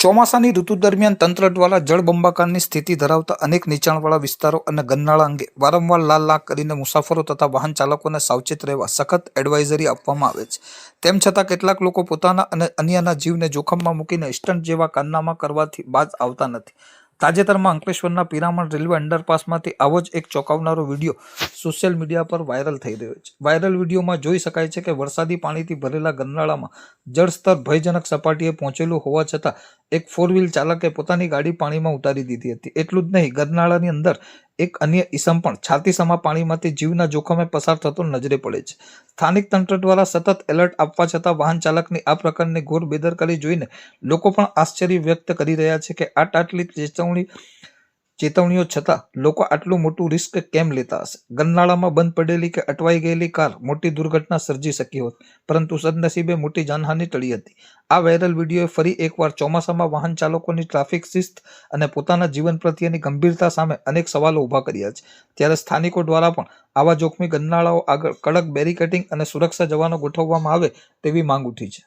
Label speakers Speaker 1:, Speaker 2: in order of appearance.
Speaker 1: ચોમાસાની ઋતુ દરમિયાન તંત્ર દ્વારા જળબંબાકારની સ્થિતિ ધરાવતા અનેક નીચાણવાળા વિસ્તારો અને ગરનાળા અંગે વારંવાર લાલ કરીને મુસાફરો તથા વાહન ચાલકોને સાવચેત રહેવા સખત એડવાઇઝરી આપવામાં આવે છે। તેમ છતાં કેટલાક લોકો પોતાના અને અન્યના જીવને જોખમમાં મૂકીને સ્ટન્ટ જેવા કારનામા કરવાથી બાજ આવતા નથી। તાજેતરમાં અંકલેશ્વરના પિરામણ રેલવે અંડરપાસમાંથી આવો જ એક ચોંકાવનારો વિડીયો સોશિયલ મીડિયા પર વાયરલ થઈ રહ્યો છે। વાયરલ વિડીયોમાં જોઈ શકાય છે કે વરસાદી પાણીથી ભરેલા ગરનાળામાં જળસ્તર ભયજનક સપાટીએ પહોંચેલું હોવા છતાં એક 4 વ્હીલ ચાલકે પોતાની ગાડી પાણીમાં ઉતારી દીધી હતી। એટલું જ નહીં, ગરનાળાની અંદર એક અન્ય ઈસમ પણ છાતીસમા પાણીમાંથી જીવના જોખમે પસાર થતો નજરે પડે છે। સ્થાનિક તંત્ર દ્વારા સતત એલર્ટ આપવા છતાં વાહન ચાલકની આ પ્રકારની ઘોર બેદરકારી જોઈને લોકો પણ આશ્ચર્ય વ્યક્ત કરી રહ્યા છે કે આટલી ચેતવણીઓ છતાં લોકો આટલું મોટું રિસ્ક કેમ લેતા હશે। ગરનાળામાં બંધ પડેલી કે અટવાઈ ગયેલી કાર મોટી દુર્ઘટના સર્જી શકી હોત, પરંતુ સદનસીબે મોટી જાનહાનિ ટળી હતી। આ વાયરલ વિડીયોએ ફરી એકવાર ચોમાસામાં વાહન ચાલકોની ટ્રાફિક શિસ્ત અને પોતાના જીવન પ્રત્યેની ગંભીરતા સામે અનેક સવાલો ઊભા કર્યા છે। ત્યારે સ્થાનિકો દ્વારા પણ આવા જોખમી ગરનાળાઓ આગળ કડક બેરિકેડિંગ અને સુરક્ષા જવાનો ગોઠવવામાં આવે તેવી માંગ ઉઠી છે।